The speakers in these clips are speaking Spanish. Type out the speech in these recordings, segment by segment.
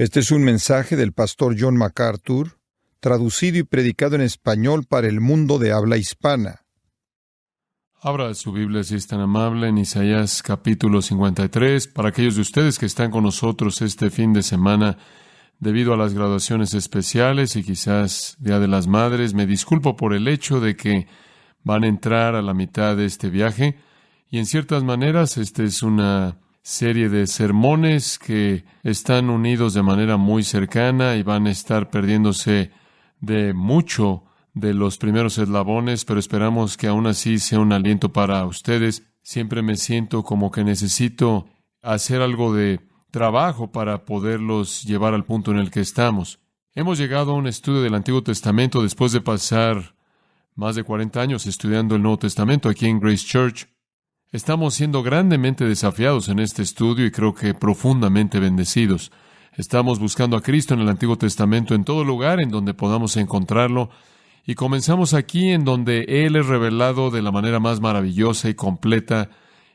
Este es un mensaje del pastor John MacArthur, traducido y predicado en español para el mundo de habla hispana. Abra su Biblia, si es tan amable, en Isaías capítulo 53. Para aquellos de ustedes que están con nosotros este fin de semana, debido a las graduaciones especiales y quizás Día de las Madres, me disculpo por el hecho de que van a entrar a la mitad de este viaje. Y en ciertas maneras, esta es una serie de sermones que están unidos de manera muy cercana y van a estar perdiéndose de mucho de los primeros eslabones, pero esperamos que aún así sea un aliento para ustedes. Siempre me siento como que necesito hacer algo de trabajo para poderlos llevar al punto en el que estamos. Hemos llegado a un estudio del Antiguo Testamento después de pasar más de 40 años estudiando el Nuevo Testamento aquí en Grace Church. Estamos siendo grandemente desafiados en este estudio y creo que profundamente bendecidos. Estamos buscando a Cristo en el Antiguo Testamento en todo lugar en donde podamos encontrarlo. Y comenzamos aquí en donde Él es revelado de la manera más maravillosa y completa,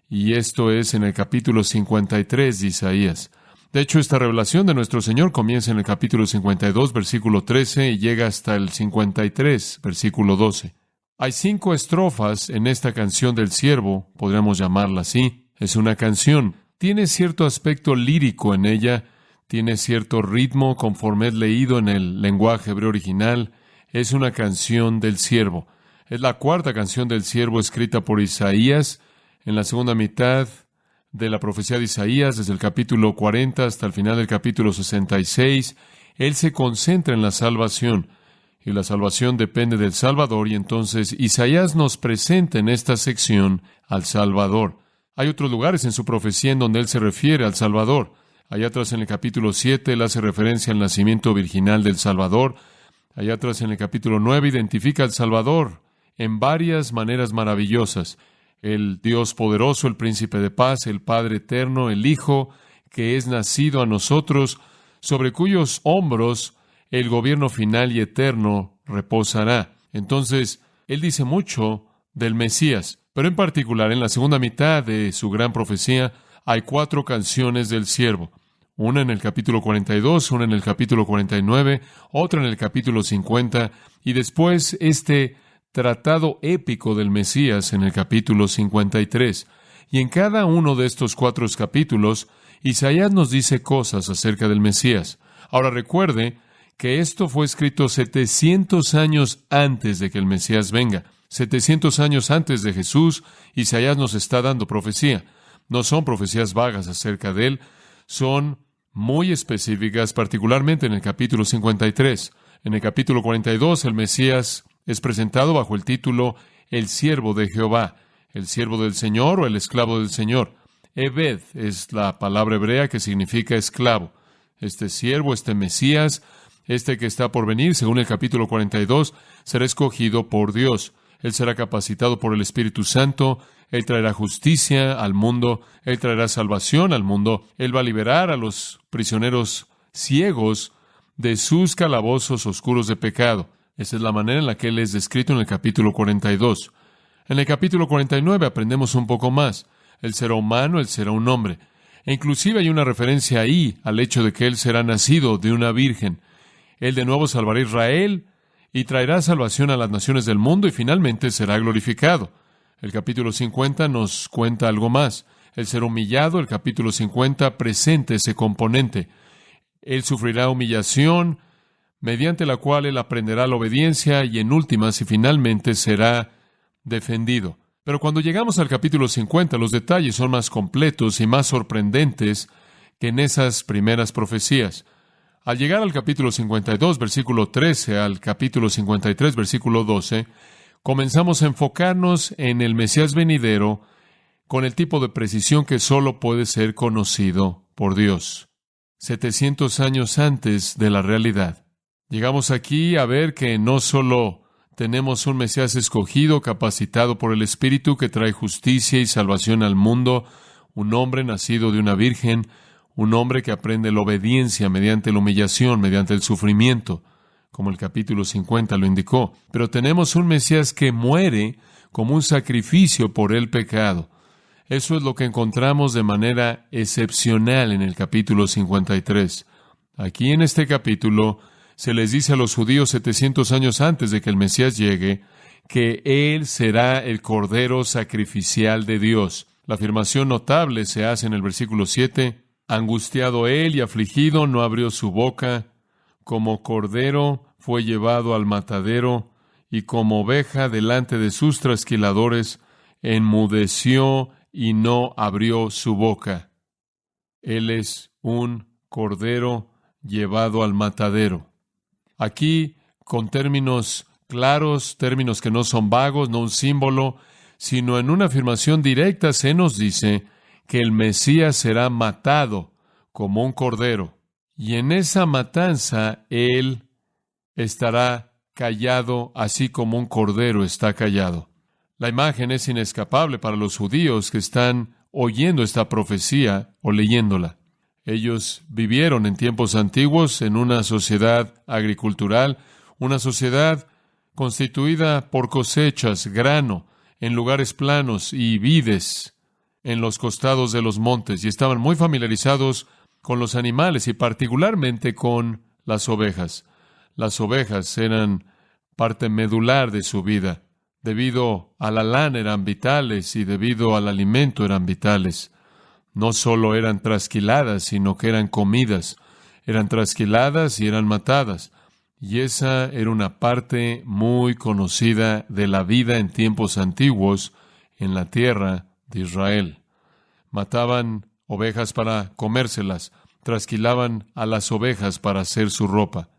y esto es en el capítulo 53 de Isaías. De hecho, esta revelación de nuestro Señor comienza en el capítulo 52, versículo 13, y llega hasta el 53, versículo 12. Hay 5 estrofas en esta canción del siervo, podríamos llamarla así. Es una canción. Tiene cierto aspecto lírico en ella, tiene cierto ritmo conforme es leído en el lenguaje hebreo original. Es una canción del siervo. Es la 4ª canción del siervo escrita por Isaías en la segunda mitad de la profecía de Isaías, desde el capítulo 40 hasta el final del capítulo 66. Él se concentra en la salvación, y la salvación depende del Salvador, y entonces Isaías nos presenta en esta sección al Salvador. Hay otros lugares en su profecía en donde él se refiere al Salvador. Allá atrás en el capítulo 7, él hace referencia al nacimiento virginal del Salvador. Allá atrás en el capítulo 9 identifica al Salvador en varias maneras maravillosas. El Dios poderoso, el príncipe de paz, el Padre eterno, el Hijo que es nacido a nosotros, sobre cuyos hombros el gobierno final y eterno reposará. Entonces, él dice mucho del Mesías, pero en particular en la segunda mitad de su gran profecía hay 4 canciones del siervo. Una en el capítulo 42, una en el capítulo 49, otra en el capítulo 50, y después este tratado épico del Mesías en el capítulo 53. Y en cada uno de estos 4 capítulos, Isaías nos dice cosas acerca del Mesías. Ahora recuerde que esto fue escrito 700 años antes de que el Mesías venga. 700 años antes de Jesús, Isaías nos está dando profecía. No son profecías vagas acerca de él, son muy específicas, particularmente en el capítulo 53. En el capítulo 42, el Mesías es presentado bajo el título El siervo de Jehová, el siervo del Señor o el esclavo del Señor. Ebed es la palabra hebrea que significa esclavo. Este siervo, este Mesías, este que está por venir, según el capítulo 42, será escogido por Dios. Él será capacitado por el Espíritu Santo. Él traerá justicia al mundo. Él traerá salvación al mundo. Él va a liberar a los prisioneros ciegos de sus calabozos oscuros de pecado. Esa es la manera en la que Él es descrito en el capítulo 42. En el capítulo 49 aprendemos un poco más. Él será humano, Él será un hombre. E inclusive hay una referencia ahí al hecho de que Él será nacido de una virgen. Él de nuevo salvará a Israel y traerá salvación a las naciones del mundo y finalmente será glorificado. El capítulo 50 nos cuenta algo más. Él será humillado. El capítulo 50 presenta ese componente. Él sufrirá humillación, mediante la cual él aprenderá la obediencia y en últimas y finalmente será defendido. Pero cuando llegamos al capítulo 50, los detalles son más completos y más sorprendentes que en esas primeras profecías. Al llegar al capítulo 52, versículo 13, al capítulo 53, versículo 12, comenzamos a enfocarnos en el Mesías venidero con el tipo de precisión que solo puede ser conocido por Dios. 700 años antes de la realidad. Llegamos aquí a ver que no solo tenemos un Mesías escogido, capacitado por el Espíritu, que trae justicia y salvación al mundo, un hombre nacido de una virgen, un hombre que aprende la obediencia mediante la humillación, mediante el sufrimiento, como el capítulo 50 lo indicó. Pero tenemos un Mesías que muere como un sacrificio por el pecado. Eso es lo que encontramos de manera excepcional en el capítulo 53. Aquí en este capítulo se les dice a los judíos 700 años antes de que el Mesías llegue que Él será el Cordero sacrificial de Dios. La afirmación notable se hace en el versículo 7. Angustiado Él y afligido, no abrió su boca. Como cordero fue llevado al matadero, y como oveja delante de sus trasquiladores, enmudeció y no abrió su boca. Él es un cordero llevado al matadero. Aquí, con términos claros, términos que no son vagos, no un símbolo, sino en una afirmación directa, se nos dice que el Mesías será matado como un cordero. Y en esa matanza, Él estará callado, así como un cordero está callado. La imagen es inescapable para los judíos que están oyendo esta profecía o leyéndola. Ellos vivieron en tiempos antiguos en una sociedad agricultural, una sociedad constituida por cosechas, grano, en lugares planos y vides en los costados de los montes, y estaban muy familiarizados con los animales y particularmente con las ovejas. Las ovejas eran parte medular de su vida. Debido a la lana eran vitales y debido al alimento eran vitales. No solo eran trasquiladas, sino que eran comidas. Eran trasquiladas y eran matadas. Y esa era una parte muy conocida de la vida en tiempos antiguos en la tierra de Israel. Mataban ovejas para comérselas, trasquilaban a las ovejas para hacer su ropa.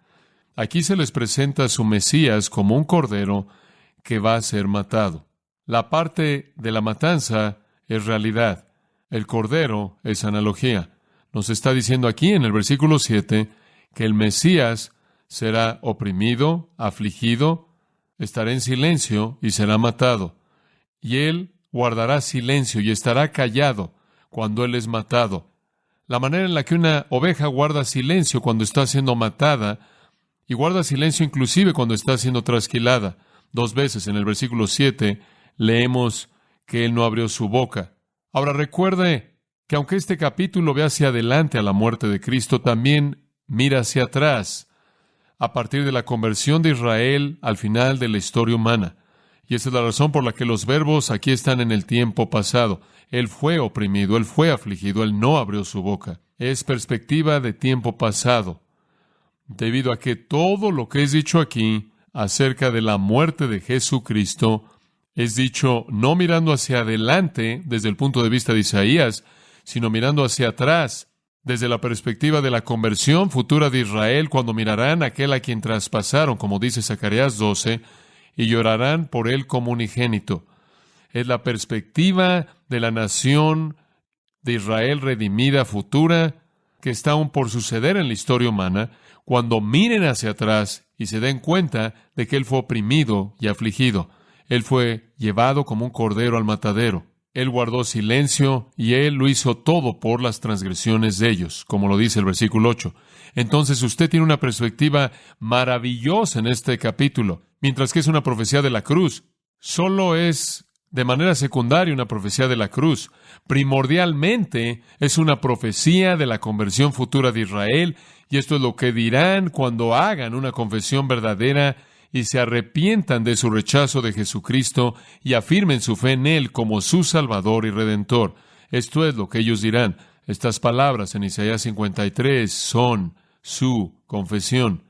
Aquí se les presenta a su Mesías como un cordero que va a ser matado. La parte de la matanza es realidad. El cordero es analogía. Nos está diciendo aquí en el versículo 7 que el Mesías será oprimido, afligido, estará en silencio y será matado. Y Él guardará silencio y estará callado cuando Él es matado. La manera en la que una oveja guarda silencio cuando está siendo matada y guarda silencio inclusive cuando está siendo trasquilada. 2 veces en el versículo 7 leemos que Él no abrió su boca. Ahora recuerde que aunque este capítulo ve hacia adelante a la muerte de Cristo, también mira hacia atrás, a partir de la conversión de Israel al final de la historia humana. Y esa es la razón por la que los verbos aquí están en el tiempo pasado. Él fue oprimido, Él fue afligido, Él no abrió su boca. Es perspectiva de tiempo pasado, debido a que todo lo que es dicho aquí acerca de la muerte de Jesucristo es dicho no mirando hacia adelante desde el punto de vista de Isaías, sino mirando hacia atrás desde la perspectiva de la conversión futura de Israel, cuando mirarán a aquel a quien traspasaron, como dice Zacarías 12, y llorarán por él como unigénito. Es la perspectiva de la nación de Israel redimida futura que está aún por suceder en la historia humana, cuando miren hacia atrás y se den cuenta de que Él fue oprimido y afligido. Él fue llevado como un cordero al matadero. Él guardó silencio y Él lo hizo todo por las transgresiones de ellos, como lo dice el versículo 8. Entonces usted tiene una perspectiva maravillosa en este capítulo, mientras que es una profecía de la cruz. Solo es de manera secundaria una profecía de la cruz. Primordialmente es una profecía de la conversión futura de Israel, y esto es lo que dirán cuando hagan una confesión verdadera y se arrepientan de su rechazo de Jesucristo y afirmen su fe en Él como su Salvador y Redentor. Esto es lo que ellos dirán. Estas palabras en Isaías 53 son su confesión.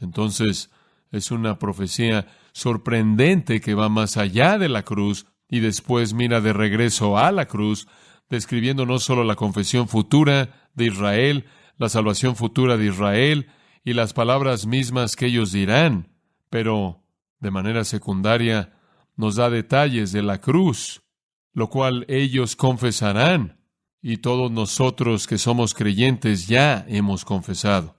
Entonces, es una profecía sorprendente que va más allá de la cruz y después mira de regreso a la cruz, describiendo no solo la confesión futura de Israel, la salvación futura de Israel y las palabras mismas que ellos dirán, pero de manera secundaria nos da detalles de la cruz, lo cual ellos confesarán, y todos nosotros que somos creyentes ya hemos confesado.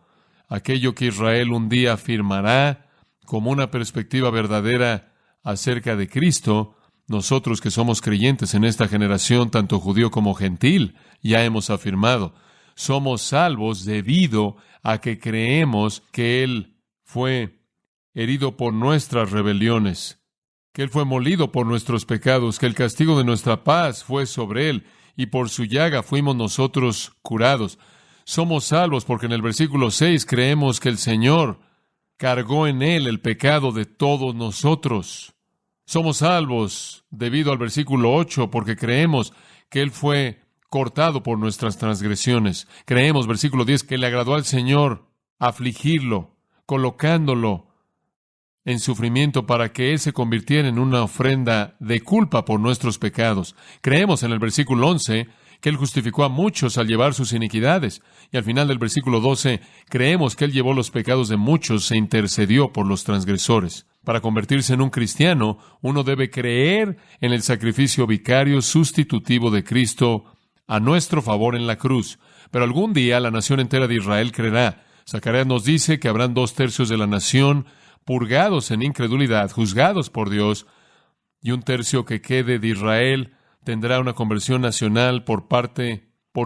Aquello que Israel un día afirmará como una perspectiva verdadera acerca de Cristo, nosotros que somos creyentes en esta generación, tanto judío como gentil, ya hemos afirmado. Somos salvos debido a que creemos que Él fue herido por nuestras rebeliones, que Él fue molido por nuestros pecados, que el castigo de nuestra paz fue sobre Él, y por su llaga fuimos nosotros curados. Somos salvos porque en el versículo 6 creemos que el Señor cargó en Él el pecado de todos nosotros. Somos salvos debido al versículo 8 porque creemos que Él fue cortado por nuestras transgresiones. Creemos, versículo 10, que le agradó al Señor afligirlo, colocándolo en sufrimiento para que Él se convirtiera en una ofrenda de culpa por nuestros pecados. Creemos en el versículo 11 que Él justificó a muchos al llevar sus iniquidades. Y al final del versículo 12, creemos que Él llevó los pecados de muchos e intercedió por los transgresores. Para convertirse en un cristiano, uno debe creer en el sacrificio vicario sustitutivo de Cristo a nuestro favor en la cruz. Pero algún día la nación entera de Israel creerá. Zacarías nos dice que habrán 2/3 de la nación purgados en incredulidad, juzgados por Dios, y 1/3 que quede de Israel tendrá una conversión nacional por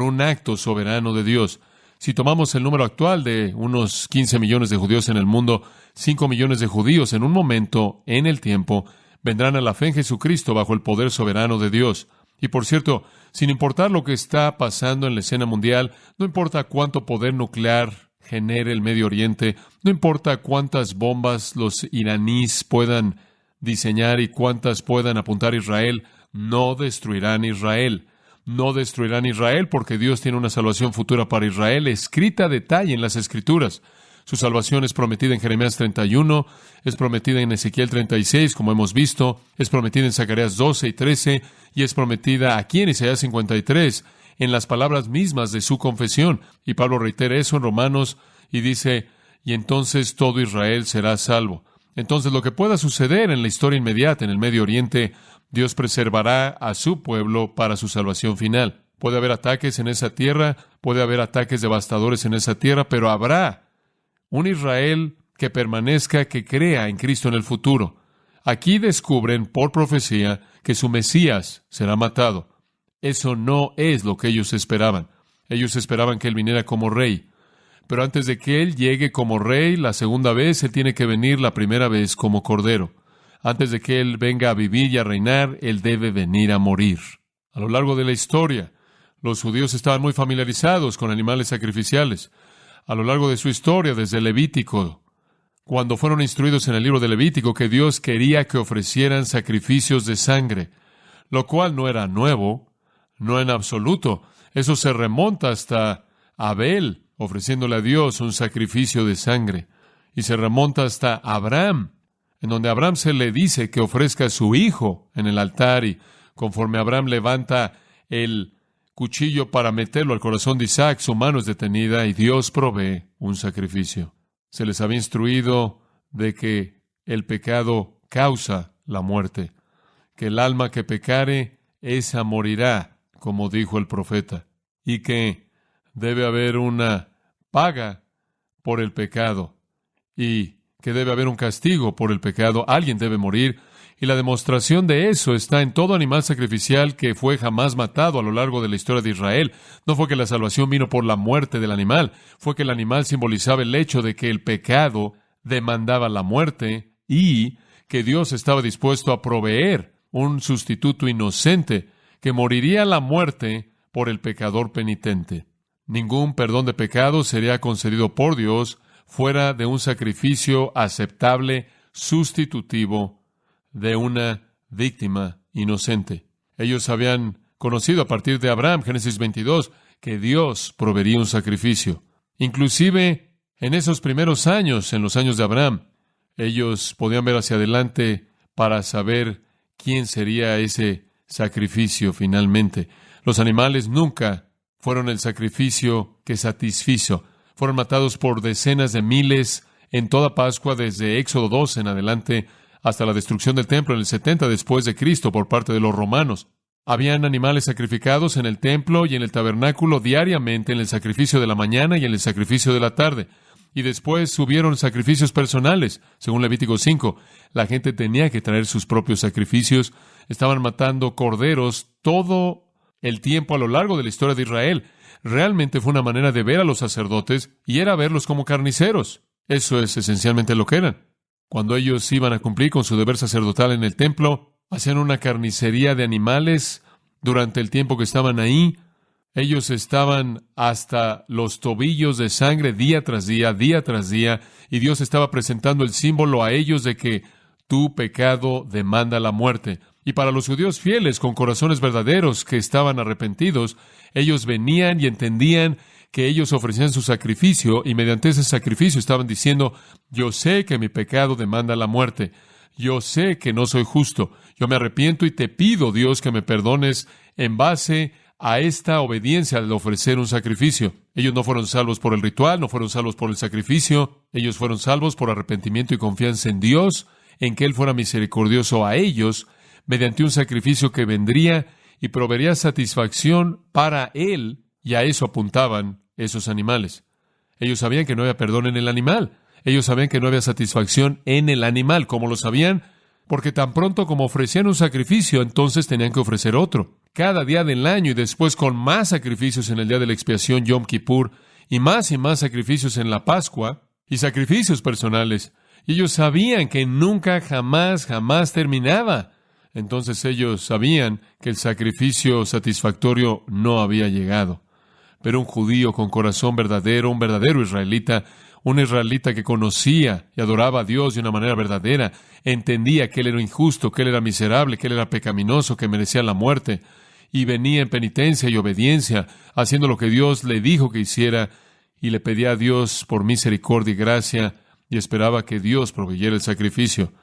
un acto soberano de Dios. Si tomamos el número actual de unos 15 millones de judíos en el mundo, 5 millones de judíos en un momento, en el tiempo, vendrán a la fe en Jesucristo bajo el poder soberano de Dios. Y por cierto, sin importar lo que está pasando en la escena mundial, no importa cuánto poder nuclear genere el Medio Oriente, no importa cuántas bombas los iraníes puedan diseñar y cuántas puedan apuntar a Israel, no destruirán Israel. No destruirán Israel porque Dios tiene una salvación futura para Israel, escrita a detalle en las Escrituras. Su salvación es prometida en Jeremías 31, es prometida en Ezequiel 36, como hemos visto, es prometida en Zacarías 12 y 13, y es prometida aquí en Isaías 53, en las palabras mismas de su confesión. Y Pablo reitera eso en Romanos y dice, y entonces todo Israel será salvo. Entonces, lo que pueda suceder en la historia inmediata en el Medio Oriente, Dios preservará a su pueblo para su salvación final. Puede haber ataques en esa tierra, puede haber ataques devastadores en esa tierra, pero habrá un Israel que permanezca, que crea en Cristo en el futuro. Aquí descubren por profecía que su Mesías será matado. Eso no es lo que ellos esperaban. Ellos esperaban que Él viniera como rey. Pero antes de que Él llegue como rey la segunda vez, Él tiene que venir la primera vez como cordero. Antes de que Él venga a vivir y a reinar, Él debe venir a morir. A lo largo de la historia, los judíos estaban muy familiarizados con animales sacrificiales. A lo largo de su historia, desde Levítico, cuando fueron instruidos en el libro de Levítico que Dios quería que ofrecieran sacrificios de sangre, lo cual no era nuevo, no en absoluto. Eso se remonta hasta Abel, ofreciéndole a Dios un sacrificio de sangre. Y se remonta hasta Abraham, en donde a Abraham se le dice que ofrezca a su hijo en el altar, y conforme Abraham levanta el cuchillo para meterlo al corazón de Isaac, su mano es detenida y Dios provee un sacrificio. Se les había instruido de que el pecado causa la muerte, que el alma que pecare, esa morirá, como dijo el profeta, y que debe haber una paga por el pecado, y que debe haber un castigo por el pecado. Alguien debe morir, y la demostración de eso está en todo animal sacrificial que fue jamás matado a lo largo de la historia de Israel. No fue que la salvación vino por la muerte del animal, fue que el animal simbolizaba el hecho de que el pecado demandaba la muerte y que Dios estaba dispuesto a proveer un sustituto inocente que moriría la muerte por el pecador penitente. Ningún perdón de pecados sería concedido por Dios fuera de un sacrificio aceptable, sustitutivo de una víctima inocente. Ellos habían conocido a partir de Abraham, Génesis 22, que Dios proveería un sacrificio. Inclusive, en esos primeros años, en los años de Abraham, ellos podían ver hacia adelante para saber quién sería ese sacrificio finalmente. Los animales nunca fueron el sacrificio que satisfizo. Fueron matados por decenas de miles en toda Pascua, desde Éxodo 2 en adelante, hasta la destrucción del templo en el 70 después de Cristo por parte de los romanos. Habían animales sacrificados en el templo y en el tabernáculo diariamente, en el sacrificio de la mañana y en el sacrificio de la tarde. Y después hubieron sacrificios personales, según Levítico 5. La gente tenía que traer sus propios sacrificios. Estaban matando corderos todo el tiempo a lo largo de la historia de Israel. Realmente fue una manera de ver a los sacerdotes y era verlos como carniceros. Eso es esencialmente lo que eran. Cuando ellos iban a cumplir con su deber sacerdotal en el templo, hacían una carnicería de animales durante el tiempo que estaban ahí. Ellos estaban hasta los tobillos de sangre día tras día, y Dios estaba presentando el símbolo a ellos de que tu pecado demanda la muerte. Y para los judíos fieles, con corazones verdaderos que estaban arrepentidos, ellos venían y entendían que ellos ofrecían su sacrificio, y mediante ese sacrificio estaban diciendo: yo sé que mi pecado demanda la muerte, yo sé que no soy justo, yo me arrepiento y te pido, Dios, que me perdones en base a esta obediencia al ofrecer un sacrificio. Ellos no fueron salvos por el ritual, no fueron salvos por el sacrificio, ellos fueron salvos por arrepentimiento y confianza en Dios, en que Él fuera misericordioso a ellos, mediante un sacrificio que vendría y proveería satisfacción para Él, y a eso apuntaban esos animales. Ellos sabían que no había perdón en el animal. Ellos sabían que no había satisfacción en el animal. ¿Cómo lo sabían? Porque tan pronto como ofrecían un sacrificio, entonces tenían que ofrecer otro. Cada día del año, y después con más sacrificios en el día de la expiación, Yom Kippur, y más sacrificios en la Pascua, y sacrificios personales. Y ellos sabían que nunca, jamás terminaba. Entonces ellos sabían que el sacrificio satisfactorio no había llegado. Pero un judío con corazón verdadero, un verdadero israelita, un israelita que conocía y adoraba a Dios de una manera verdadera, entendía que Él era injusto, que Él era miserable, que Él era pecaminoso, que merecía la muerte, y venía en penitencia y obediencia, haciendo lo que Dios le dijo que hiciera, y le pedía a Dios por misericordia y gracia, y esperaba que Dios proveyera el sacrificio.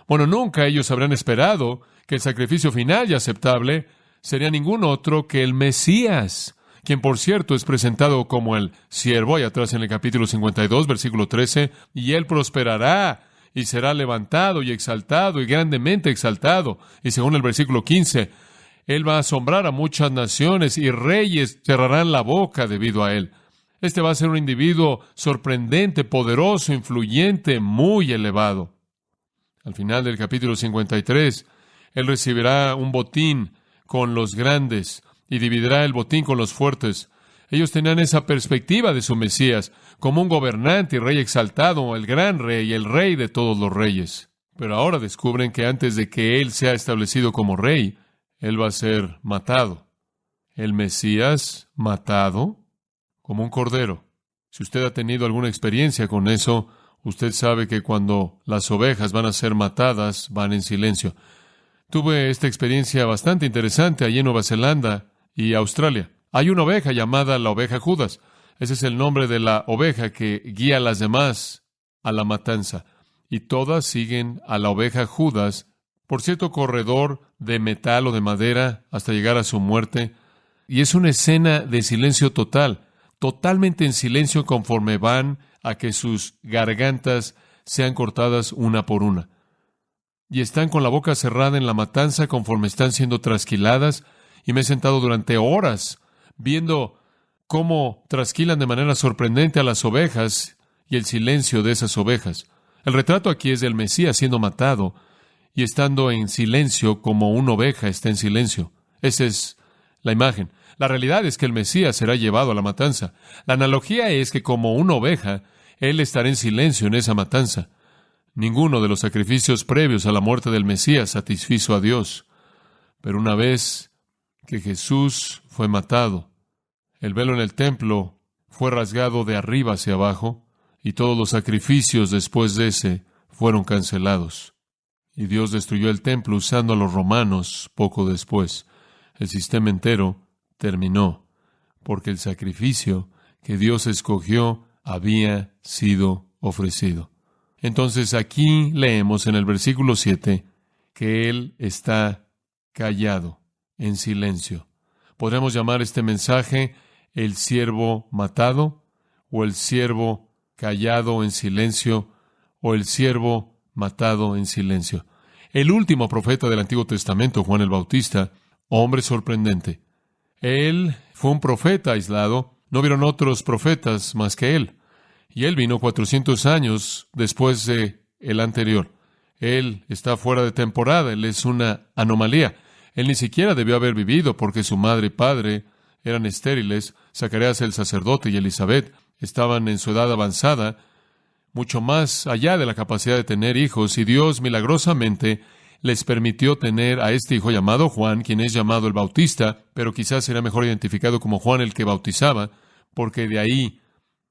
Bueno, nunca ellos habrán esperado que el sacrificio final y aceptable sería ningún otro que el Mesías, quien, por cierto, es presentado como el siervo, ahí atrás en el capítulo 52, versículo 13, y Él prosperará, y será levantado y exaltado, y grandemente exaltado. Y según el versículo 15, Él va a asombrar a muchas naciones, y reyes cerrarán la boca debido a Él. Este va a ser un individuo sorprendente, poderoso, influyente, muy elevado. Al final del capítulo 53, Él recibirá un botín con los grandes y dividirá el botín con los fuertes. Ellos tenían esa perspectiva de su Mesías como un gobernante y rey exaltado, el gran rey, el rey de todos los reyes. Pero ahora descubren que antes de que Él sea establecido como rey, Él va a ser matado. El Mesías matado como un cordero. Si usted ha tenido alguna experiencia con eso, usted sabe que cuando las ovejas van a ser matadas, van en silencio. Tuve esta experiencia bastante interesante allí en Nueva Zelanda y Australia. Hay una oveja llamada la oveja Judas. Ese es el nombre de la oveja que guía a las demás a la matanza. Y todas siguen a la oveja Judas por cierto corredor de metal o de madera hasta llegar a su muerte. Y es una escena de silencio total, totalmente en silencio conforme van a que sus gargantas sean cortadas una por una. Y están con la boca cerrada en la matanza conforme están siendo trasquiladas, y me he sentado durante horas viendo cómo trasquilan de manera sorprendente a las ovejas y el silencio de esas ovejas. El retrato aquí es del Mesías siendo matado y estando en silencio como una oveja está en silencio. Esa es la imagen. La realidad es que el Mesías será llevado a la matanza. La analogía es que como una oveja, Él estará en silencio en esa matanza. Ninguno de los sacrificios previos a la muerte del Mesías satisfizo a Dios. Pero una vez que Jesús fue matado, el velo en el templo fue rasgado de arriba hacia abajo, y todos los sacrificios después de ese fueron cancelados. Y Dios destruyó el templo usando a los romanos poco después. El sistema entero terminó, porque el sacrificio que Dios escogió había sido ofrecido. Entonces aquí leemos en el versículo 7 que Él está callado, en silencio. Podríamos llamar este mensaje el siervo matado, o el siervo callado en silencio, o el siervo matado en silencio. El último profeta del Antiguo Testamento, Juan el Bautista, hombre sorprendente. Él fue un profeta aislado, no vieron otros profetas más que él. Y él vino 400 años después de el anterior. Él está fuera de temporada, él es una anomalía. Él ni siquiera debió haber vivido porque su madre y padre eran estériles. Zacarías el sacerdote y Elizabeth estaban en su edad avanzada, mucho más allá de la capacidad de tener hijos, y Dios milagrosamente les permitió tener a este hijo llamado Juan, quien es llamado el Bautista, pero quizás será mejor identificado como Juan el que bautizaba, porque de ahí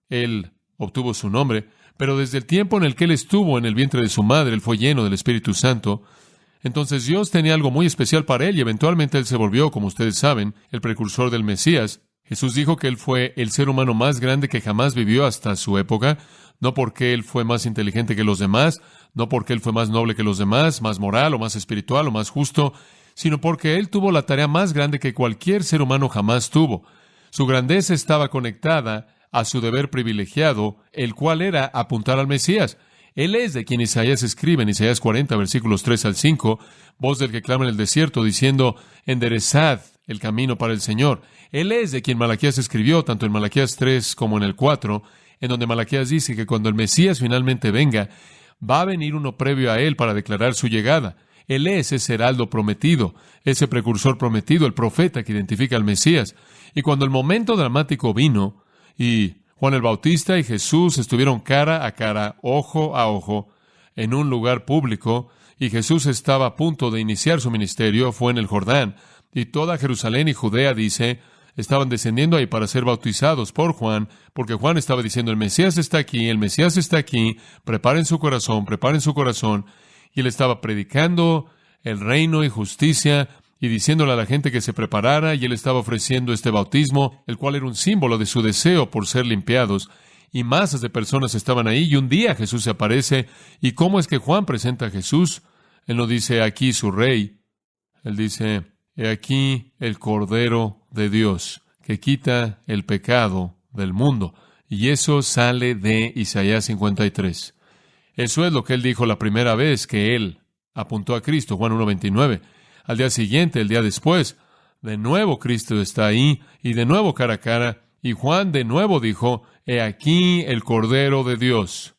él obtuvo su nombre. Pero desde el tiempo en el que él estuvo en el vientre de su madre, él fue lleno del Espíritu Santo. Entonces Dios tenía algo muy especial para él y eventualmente él se volvió, como ustedes saben, el precursor del Mesías. Jesús dijo que él fue el ser humano más grande que jamás vivió hasta su época, no porque él fue más inteligente que los demás, no porque él fue más noble que los demás, más moral o más espiritual o más justo, sino porque él tuvo la tarea más grande que cualquier ser humano jamás tuvo. Su grandeza estaba conectada a su deber privilegiado, el cual era apuntar al Mesías. Él es de quien Isaías escribe en Isaías 40, versículos 3 al 5, voz del que clama en el desierto, diciendo, enderezad el camino para el Señor. Él es de quien Malaquías escribió, tanto en Malaquías 3 como en el 4, en donde Malaquías dice que cuando el Mesías finalmente venga, va a venir uno previo a él para declarar su llegada. Él es ese heraldo prometido, ese precursor prometido, el profeta que identifica al Mesías. Y cuando el momento dramático vino, y Juan el Bautista y Jesús estuvieron cara a cara, ojo a ojo, en un lugar público, y Jesús estaba a punto de iniciar su ministerio, fue en el Jordán, y toda Jerusalén y Judea, dice, estaban descendiendo ahí para ser bautizados por Juan, porque Juan estaba diciendo, el Mesías está aquí, el Mesías está aquí, preparen su corazón, y él estaba predicando el reino y justicia, y diciéndole a la gente que se preparara, y él estaba ofreciendo este bautismo, el cual era un símbolo de su deseo por ser limpiados, y masas de personas estaban ahí, y un día Jesús se aparece, y ¿cómo es que Juan presenta a Jesús? Él no dice, aquí su rey, él dice, he aquí el Cordero de Dios, que quita el pecado del mundo, y eso sale de Isaías 53. Eso es lo que él dijo la primera vez que él apuntó a Cristo, Juan 1:29. Al día siguiente, el día después, de nuevo Cristo está ahí, y de nuevo cara a cara, y Juan de nuevo dijo, he aquí el Cordero de Dios.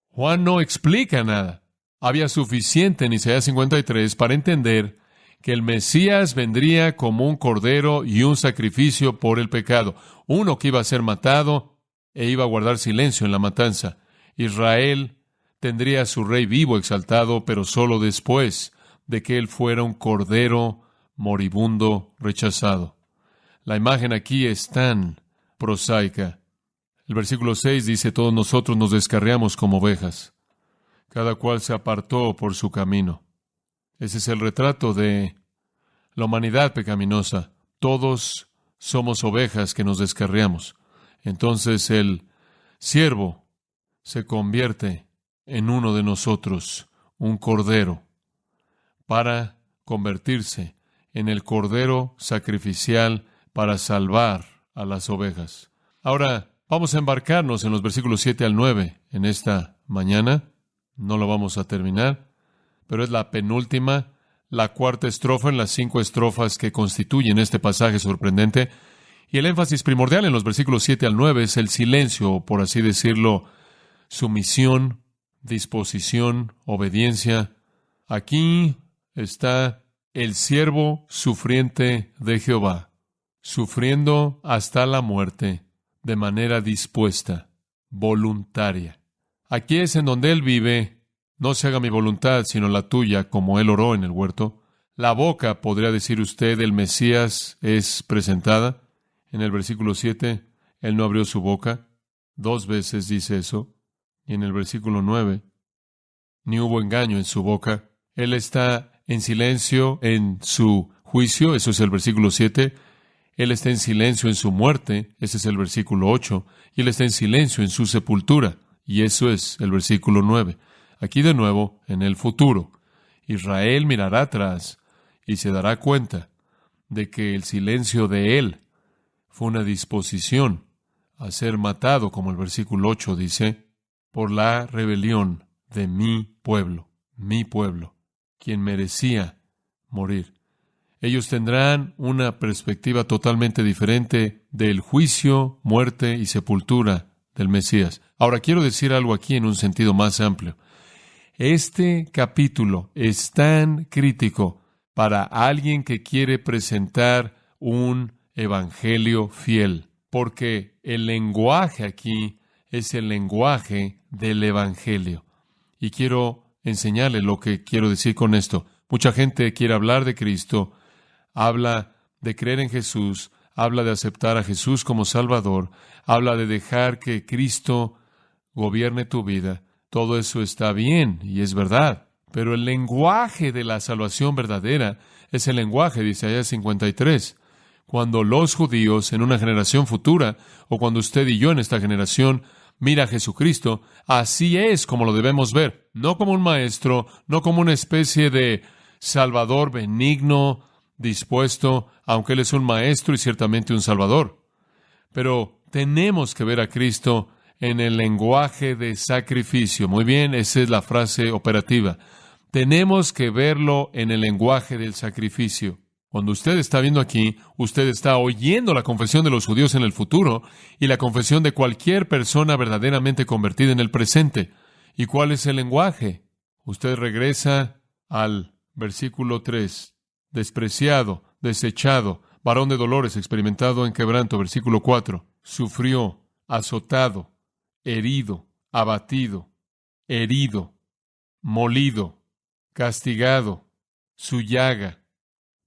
Juan no explica nada. Había suficiente en Isaías 53 para entender que el Mesías vendría como un cordero y un sacrificio por el pecado, uno que iba a ser matado e iba a guardar silencio en la matanza. Israel tendría a su rey vivo exaltado, pero solo después de que él fuera un cordero moribundo rechazado. La imagen aquí es tan prosaica. El versículo 6 dice, todos nosotros nos descarriamos como ovejas, cada cual se apartó por su camino. Ese es el retrato de la humanidad pecaminosa. Todos somos ovejas que nos descarriamos. Entonces el siervo se convierte en uno de nosotros, un cordero, para convertirse en el cordero sacrificial para salvar a las ovejas. Ahora, vamos a embarcarnos en los versículos 7 al 9 en esta mañana. No lo vamos a terminar, pero es la penúltima, la cuarta estrofa en las 5 estrofas que constituyen este pasaje sorprendente. Y el énfasis primordial en los versículos 7 al 9 es el silencio, o por así decirlo, sumisión, disposición, obediencia. Aquí está el siervo sufriente de Jehová, sufriendo hasta la muerte, de manera dispuesta, voluntaria. Aquí es en donde él vive, no se haga mi voluntad, sino la tuya, como él oró en el huerto. La boca, podría decir usted, del Mesías es presentada. En el versículo 7, él no abrió su boca. 2 veces dice eso. Y en el versículo 9, ni hubo engaño en su boca. Él está en silencio en su juicio, eso es el versículo 7. Él está en silencio en su muerte, ese es el versículo 8. Y él está en silencio en su sepultura, y eso es el versículo 9. Aquí de nuevo, en el futuro, Israel mirará atrás y se dará cuenta de que el silencio de él fue una disposición a ser matado, como el versículo 8 dice, por la rebelión de mi pueblo, quien merecía morir. Ellos tendrán una perspectiva totalmente diferente del juicio, muerte y sepultura del Mesías. Ahora, quiero decir algo aquí en un sentido más amplio. Este capítulo es tan crítico para alguien que quiere presentar un evangelio fiel, porque el lenguaje aquí es el lenguaje del evangelio. Y quiero enseñarle lo que quiero decir con esto. Mucha gente quiere hablar de Cristo, habla de creer en Jesús, habla de aceptar a Jesús como Salvador, habla de dejar que Cristo gobierne tu vida. Todo eso está bien y es verdad, pero el lenguaje de la salvación verdadera es el lenguaje de Isaías 53. Cuando los judíos en una generación futura, o cuando usted y yo en esta generación, mira a Jesucristo, así es como lo debemos ver, no como un maestro, no como una especie de Salvador benigno, dispuesto, aunque Él es un maestro y ciertamente un Salvador. Pero tenemos que ver a Cristo en el lenguaje de sacrificio. Muy bien, esa es la frase operativa. Tenemos que verlo en el lenguaje del sacrificio. Cuando usted está viendo aquí, usted está oyendo la confesión de los judíos en el futuro y la confesión de cualquier persona verdaderamente convertida en el presente. ¿Y cuál es el lenguaje? Usted regresa al versículo 3. Despreciado, desechado, varón de dolores, experimentado en quebranto. Versículo 4. Sufrió, azotado, herido, abatido, herido, molido, castigado, su llaga.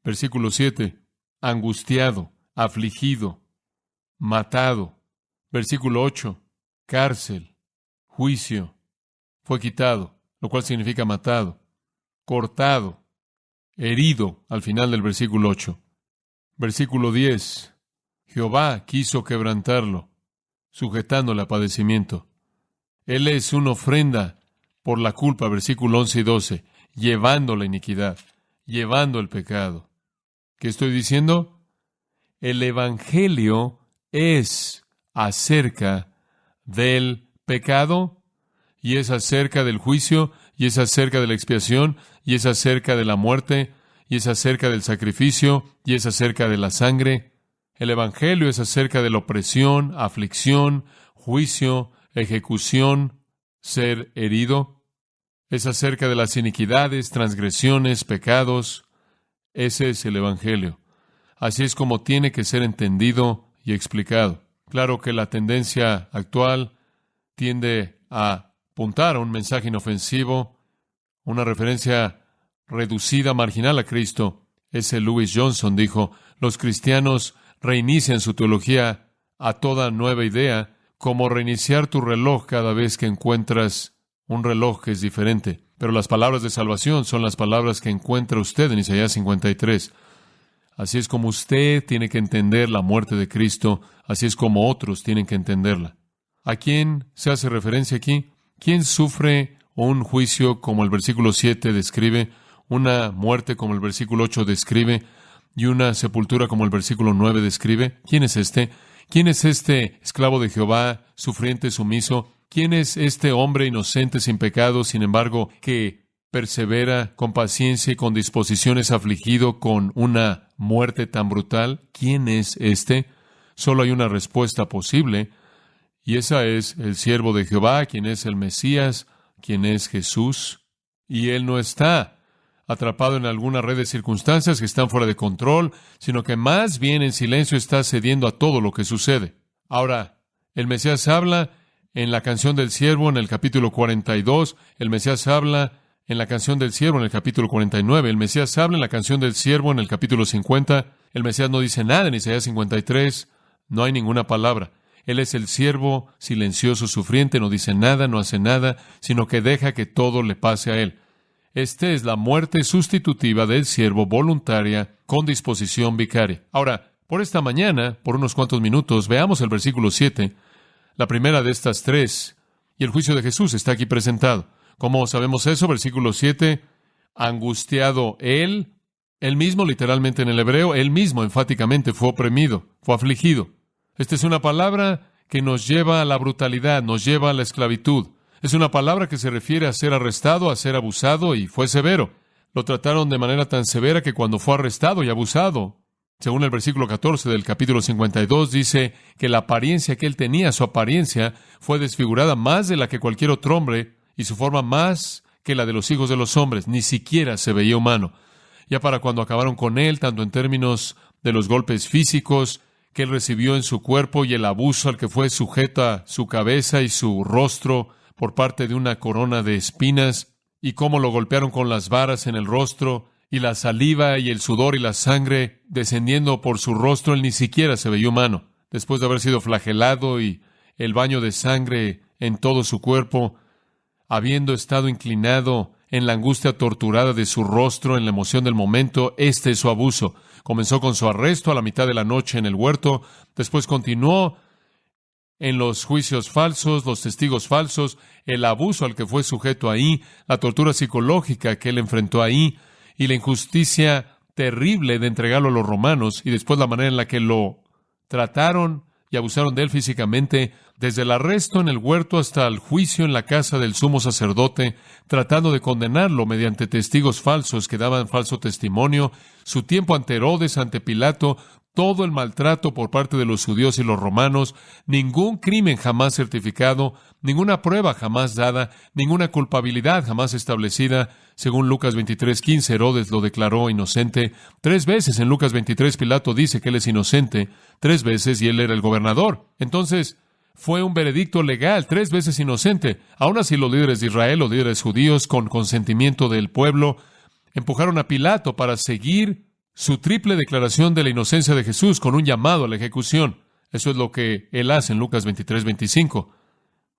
Versículo 7, angustiado, afligido, matado. Versículo 8, cárcel, juicio, fue quitado, lo cual significa matado, cortado, herido, al final del versículo 8. Versículo 10, Jehová quiso quebrantarlo, sujetándole a padecimiento. Él es una ofrenda por la culpa, versículo 11 y 12, llevando la iniquidad, llevando el pecado. ¿Qué estoy diciendo? El Evangelio es acerca del pecado, y es acerca del juicio, y es acerca de la expiación, y es acerca de la muerte, y es acerca del sacrificio, y es acerca de la sangre. El Evangelio es acerca de la opresión, aflicción, juicio, ejecución, ser herido. Es acerca de las iniquidades, transgresiones, pecados. Ese es el Evangelio. Así es como tiene que ser entendido y explicado. Claro que la tendencia actual tiende a apuntar a un mensaje inofensivo, una referencia reducida, marginal a Cristo. Ese Lewis Johnson dijo, los cristianos reinician su teología a toda nueva idea, como reiniciar tu reloj cada vez que encuentras un reloj que es diferente. Pero las palabras de salvación son las palabras que encuentra usted en Isaías 53. Así es como usted tiene que entender la muerte de Cristo, así es como otros tienen que entenderla. ¿A quién se hace referencia aquí? ¿Quién sufre un juicio como el versículo 7 describe, una muerte como el versículo 8 describe, y una sepultura como el versículo 9 describe? ¿Quién es este? ¿Quién es este esclavo de Jehová, sufriente, sumiso? ¿Quién es este hombre inocente, sin pecado, sin embargo, que persevera con paciencia y con disposiciones afligido con una muerte tan brutal? ¿Quién es este? Solo hay una respuesta posible, y esa es el siervo de Jehová, quien es el Mesías, quien es Jesús. Y Él no está atrapado en alguna red de circunstancias que están fuera de control, sino que más bien en silencio está cediendo a todo lo que sucede. Ahora, el Mesías habla en la canción del siervo en el capítulo 42, el Mesías habla en la canción del siervo en el capítulo 49, el Mesías habla en la canción del siervo en el capítulo 50, el Mesías no dice nada en Isaías 53, no hay ninguna palabra. Él es el siervo silencioso, sufriente, no dice nada, no hace nada, sino que deja que todo le pase a él. Esta es la muerte sustitutiva del siervo voluntaria con disposición vicaria. Ahora, por esta mañana, por unos cuantos minutos, veamos el versículo 7, la primera de estas tres, y el juicio de Jesús está aquí presentado. ¿Cómo sabemos eso? Versículo 7, angustiado él mismo, literalmente en el hebreo, él mismo enfáticamente fue oprimido, fue afligido. Esta es una palabra que nos lleva a la brutalidad, nos lleva a la esclavitud. Es una palabra que se refiere a ser arrestado, a ser abusado, y fue severo. Lo trataron de manera tan severa que cuando fue arrestado y abusado, según el versículo 14 del capítulo 52, dice que la apariencia que él tenía, su apariencia, fue desfigurada más de la que cualquier otro hombre, y su forma más que la de los hijos de los hombres. Ni siquiera se veía humano. Ya para cuando acabaron con él, tanto en términos de los golpes físicos que él recibió en su cuerpo y el abuso al que fue sujeta su cabeza y su rostro por parte de una corona de espinas, y cómo lo golpearon con las varas en el rostro y la saliva y el sudor y la sangre descendiendo por su rostro, él ni siquiera se veía humano. Después de haber sido flagelado y el baño de sangre en todo su cuerpo, habiendo estado inclinado en la angustia torturada de su rostro, en la emoción del momento, este es su abuso. Comenzó con su arresto a la mitad de la noche en el huerto, después continuó en los juicios falsos, los testigos falsos, el abuso al que fue sujeto ahí, la tortura psicológica que él enfrentó ahí, y la injusticia terrible de entregarlo a los romanos, y después la manera en la que lo trataron y abusaron de él físicamente, desde el arresto en el huerto hasta el juicio en la casa del sumo sacerdote, tratando de condenarlo mediante testigos falsos que daban falso testimonio, su tiempo ante Herodes, ante Pilato, todo el maltrato por parte de los judíos y los romanos, ningún crimen jamás certificado, ninguna prueba jamás dada, ninguna culpabilidad jamás establecida. Según Lucas 23:15, Herodes lo declaró inocente. 3 veces en Lucas 23, Pilato dice que él es inocente. 3 veces y él era el gobernador. Entonces, fue un veredicto legal, 3 veces inocente. Aún así, los líderes de Israel, los líderes judíos, con consentimiento del pueblo, empujaron a Pilato para seguir su triple declaración de la inocencia de Jesús con un llamado a la ejecución. Eso es lo que él hace en Lucas 23:25.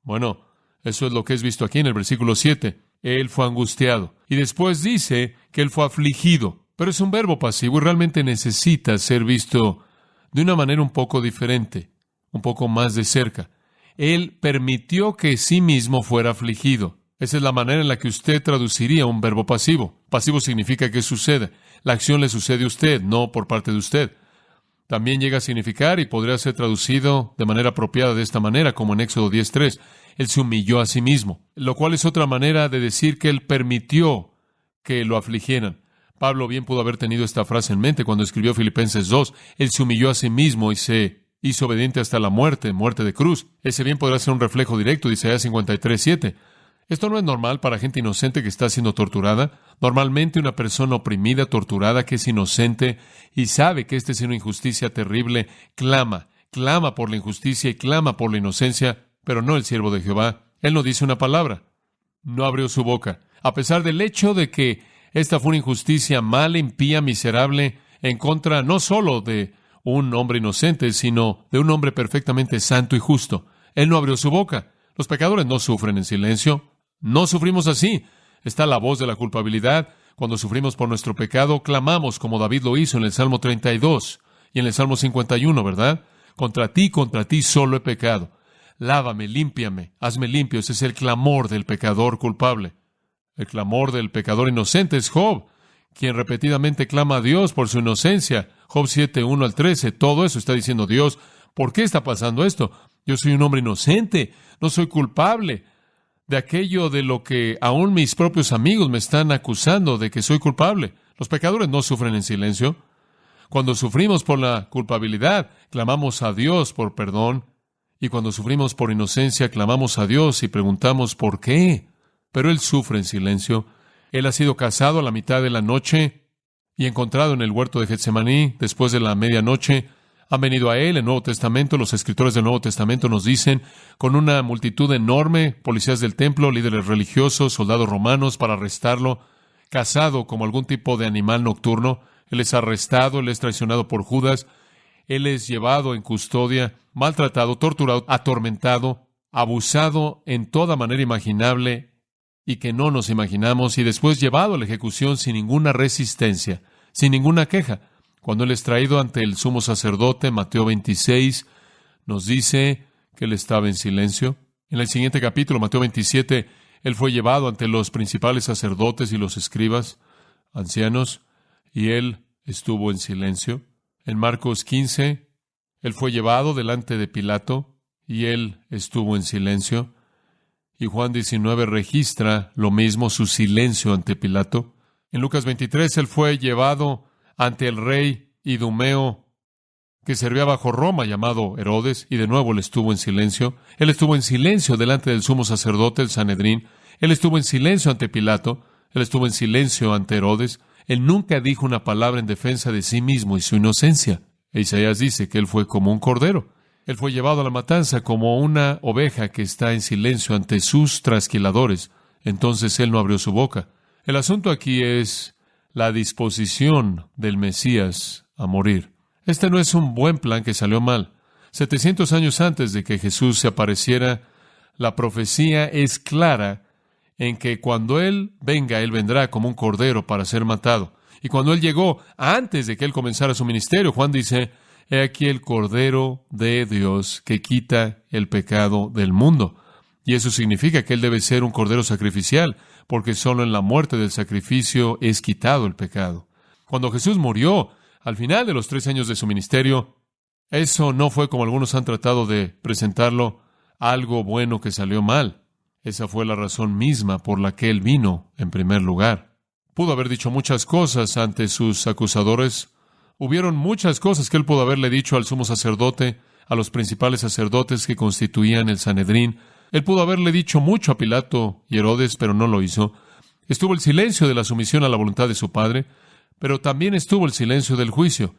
Bueno, eso es lo que es visto aquí en el versículo 7. Él fue angustiado. Y después dice que él fue afligido. Pero es un verbo pasivo y realmente necesita ser visto de una manera un poco diferente, un poco más de cerca. Él permitió que sí mismo fuera afligido. Esa es la manera en la que usted traduciría un verbo pasivo. Pasivo significa que sucede. La acción le sucede a usted, no por parte de usted. También llega a significar y podría ser traducido de manera apropiada de esta manera, como en Éxodo 10:3. Él se humilló a sí mismo, lo cual es otra manera de decir que él permitió que lo afligieran. Pablo bien pudo haber tenido esta frase en mente cuando escribió Filipenses 2. Él se humilló a sí mismo y se hizo obediente hasta la muerte, muerte de cruz. Ese bien podrá ser un reflejo directo de Isaías 53:7. Esto no es normal para gente inocente que está siendo torturada. Normalmente una persona oprimida, torturada, que es inocente y sabe que esta es una injusticia terrible, clama por la injusticia y clama por la inocencia, pero no el siervo de Jehová. Él no dice una palabra, no abrió su boca. A pesar del hecho de que esta fue una injusticia mala, impía, miserable, en contra no solo de un hombre inocente, sino de un hombre perfectamente santo y justo. Él no abrió su boca. Los pecadores no sufren en silencio. No sufrimos así. Está la voz de la culpabilidad. Cuando sufrimos por nuestro pecado, clamamos como David lo hizo en el Salmo 32 y en el Salmo 51, ¿verdad? Contra ti solo he pecado. Lávame, límpiame, hazme limpio. Ese es el clamor del pecador culpable. El clamor del pecador inocente es Job, quien repetidamente clama a Dios por su inocencia. Job 7:1-13. Todo eso está diciendo Dios. ¿Por qué está pasando esto? Yo soy un hombre inocente, no soy culpable de aquello de lo que aún mis propios amigos me están acusando de que soy culpable. Los pecadores no sufren en silencio. Cuando sufrimos por la culpabilidad, clamamos a Dios por perdón. Y cuando sufrimos por inocencia, clamamos a Dios y preguntamos ¿por qué? Pero Él sufre en silencio. Él ha sido cazado a la mitad de la noche y encontrado en el huerto de Getsemaní después de la medianoche. Han venido a Él en el Nuevo Testamento. Los escritores del Nuevo Testamento nos dicen, con una multitud enorme, policías del templo, líderes religiosos, soldados romanos para arrestarlo, cazado como algún tipo de animal nocturno. Él es arrestado, Él es traicionado por Judas, Él es llevado en custodia, maltratado, torturado, atormentado, abusado en toda manera imaginable y que no nos imaginamos, y después llevado a la ejecución sin ninguna resistencia, sin ninguna queja. Cuando Él es traído ante el sumo sacerdote, Mateo 26, nos dice que Él estaba en silencio. En el siguiente capítulo, Mateo 27, Él fue llevado ante los principales sacerdotes y los escribas, ancianos, y Él estuvo en silencio. En Marcos 15, Él fue llevado delante de Pilato, y Él estuvo en silencio. Y Juan 19 registra lo mismo, su silencio ante Pilato. En Lucas 23, Él fue llevado ante el rey idumeo que servía bajo Roma, llamado Herodes, y de nuevo Él estuvo en silencio. Él estuvo en silencio delante del sumo sacerdote, el Sanedrín. Él estuvo en silencio ante Pilato. Él estuvo en silencio ante Herodes. Él nunca dijo una palabra en defensa de sí mismo y su inocencia. Isaías dice que Él fue como un cordero. Él fue llevado a la matanza como una oveja que está en silencio ante sus trasquiladores. Entonces Él no abrió su boca. El asunto aquí es la disposición del Mesías a morir. Este no es un buen plan que salió mal. 700 años antes de que Jesús se apareciera, la profecía es clara en que cuando Él venga, Él vendrá como un cordero para ser matado. Y cuando Él llegó, antes de que Él comenzara su ministerio, Juan dice, he aquí el Cordero de Dios que quita el pecado del mundo. Y eso significa que Él debe ser un cordero sacrificial, porque solo en la muerte del sacrificio es quitado el pecado. Cuando Jesús murió, al final de los 3 años de su ministerio, eso no fue, como algunos han tratado de presentarlo, algo bueno que salió mal. Esa fue la razón misma por la que Él vino en primer lugar. Pudo haber dicho muchas cosas ante sus acusadores. Hubieron muchas cosas que Él pudo haberle dicho al sumo sacerdote, a los principales sacerdotes que constituían el Sanedrín. Él pudo haberle dicho mucho a Pilato y Herodes, pero no lo hizo. Estuvo el silencio de la sumisión a la voluntad de su Padre, pero también estuvo el silencio del juicio.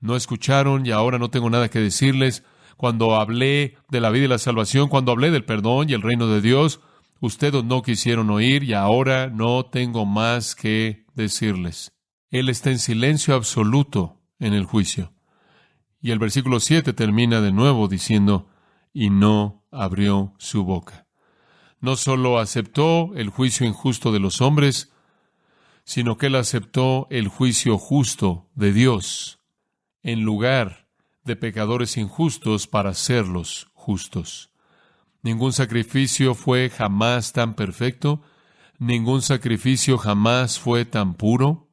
No escucharon y ahora no tengo nada que decirles. Cuando hablé de la vida y la salvación, cuando hablé del perdón y el reino de Dios, ustedes no quisieron oír y ahora no tengo más que decirles. Él está en silencio absoluto en el juicio. Y el versículo 7 termina de nuevo diciendo, y no abrió su boca. No solo aceptó el juicio injusto de los hombres, sino que Él aceptó el juicio justo de Dios, en lugar de pecadores injustos para hacerlos justos. Ningún sacrificio fue jamás tan perfecto, ningún sacrificio jamás fue tan puro.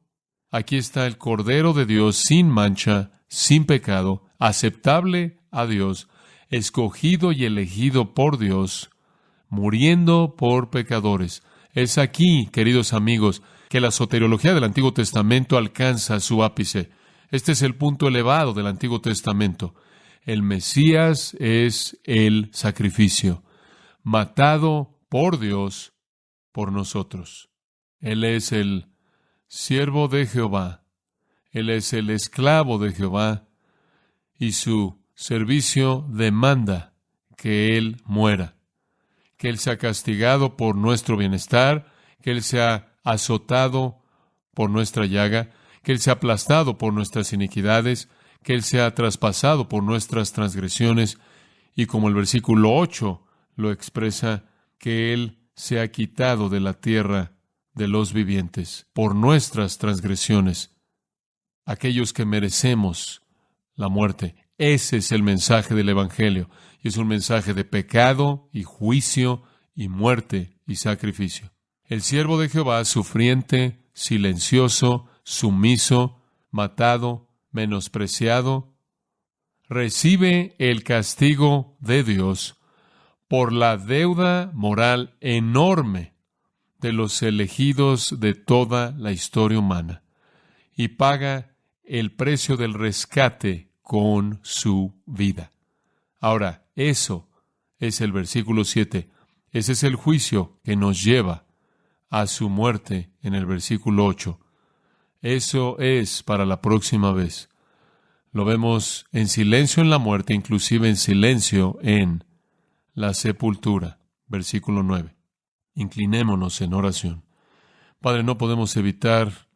Aquí está el Cordero de Dios sin mancha, sin pecado, aceptable a Dios, escogido y elegido por Dios, muriendo por pecadores. Es aquí, queridos amigos, que la soteriología del Antiguo Testamento alcanza su ápice. Este es el punto elevado del Antiguo Testamento. El Mesías es el sacrificio, matado por Dios por nosotros. Él es el siervo de Jehová. Él es el esclavo de Jehová. Y su servicio demanda que Él muera, que Él sea castigado por nuestro bienestar, que Él sea azotado por nuestra llaga, que Él sea aplastado por nuestras iniquidades, que Él sea traspasado por nuestras transgresiones, y como el versículo 8 lo expresa, que Él sea quitado de la tierra de los vivientes por nuestras transgresiones, aquellos que merecemos la muerte. Ese es el mensaje del Evangelio, y es un mensaje de pecado y juicio y muerte y sacrificio. El siervo de Jehová, sufriente, silencioso, sumiso, matado, menospreciado, recibe el castigo de Dios por la deuda moral enorme de los elegidos de toda la historia humana y paga el precio del rescate con su vida. Ahora, eso es el versículo 7. Ese es el juicio que nos lleva a su muerte en el versículo 8. Eso es para la próxima vez. Lo vemos en silencio en la muerte, inclusive en silencio en la sepultura. Versículo 9. Inclinémonos en oración. Padre, no podemos evitar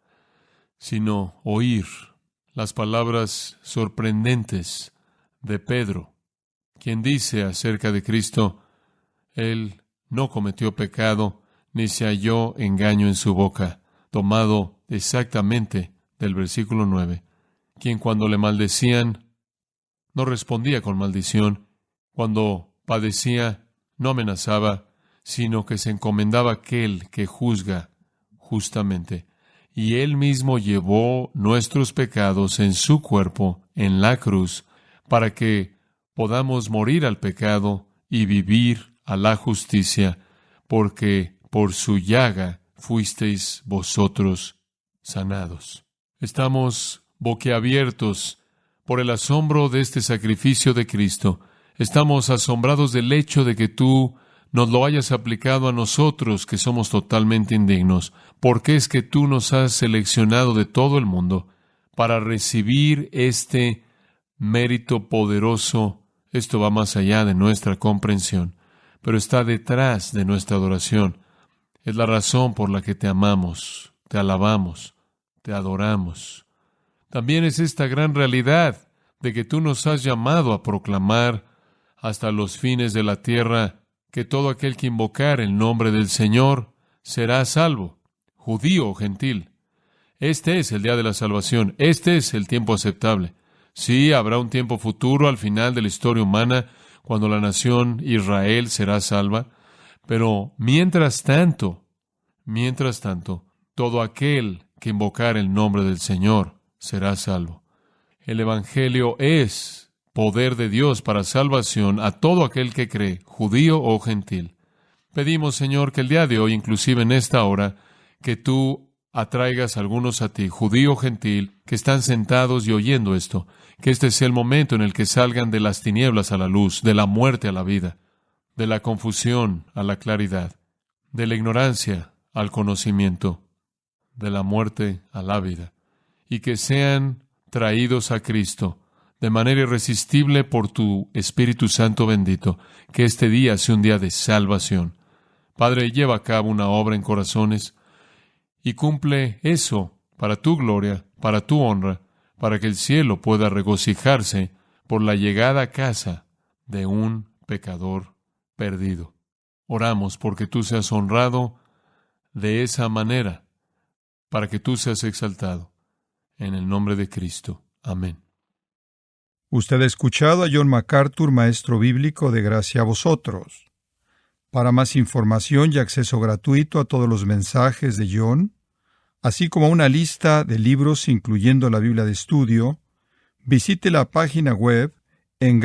sino oír las palabras sorprendentes de Pedro, quien dice acerca de Cristo, Él no cometió pecado, ni se halló engaño en su boca, tomado exactamente del versículo 9, quien cuando le maldecían, no respondía con maldición, cuando padecía, no amenazaba, sino que se encomendaba a aquel que juzga justamente. Y Él mismo llevó nuestros pecados en su cuerpo, en la cruz, para que podamos morir al pecado y vivir a la justicia, porque por su llaga fuisteis vosotros sanados. Estamos boquiabiertos por el asombro de este sacrificio de Cristo. Estamos asombrados del hecho de que tú nos lo hayas aplicado a nosotros, que somos totalmente indignos. ¿Por qué es que tú nos has seleccionado de todo el mundo para recibir este mérito poderoso? Esto va más allá de nuestra comprensión, pero está detrás de nuestra adoración. Es la razón por la que te amamos, te alabamos, te adoramos. También es esta gran realidad de que tú nos has llamado a proclamar hasta los fines de la tierra que todo aquel que invocar el nombre del Señor será salvo, judío o gentil. Este es el día de la salvación, este es el tiempo aceptable. Sí, habrá un tiempo futuro al final de la historia humana, cuando la nación Israel será salva, pero mientras tanto, todo aquel que invocar el nombre del Señor será salvo. El Evangelio es poder de Dios para salvación a todo aquel que cree, judío o gentil. Pedimos, Señor, que el día de hoy, inclusive en esta hora, que tú atraigas a algunos a ti, judío o gentil, que están sentados y oyendo esto, que este sea el momento en el que salgan de las tinieblas a la luz, de la muerte a la vida, de la confusión a la claridad, de la ignorancia al conocimiento, de la muerte a la vida, y que sean traídos a Cristo de manera irresistible por tu Espíritu Santo bendito, que este día sea un día de salvación. Padre, lleva a cabo una obra en corazones y cumple eso para tu gloria, para tu honra, para que el cielo pueda regocijarse por la llegada a casa de un pecador perdido. Oramos porque tú seas honrado de esa manera, para que tú seas exaltado. En el nombre de Cristo. Amén. Usted ha escuchado a John MacArthur, maestro bíblico de Gracia a Vosotros. Para más información y acceso gratuito a todos los mensajes de John, así como una lista de libros incluyendo la Biblia de estudio, visite la página web en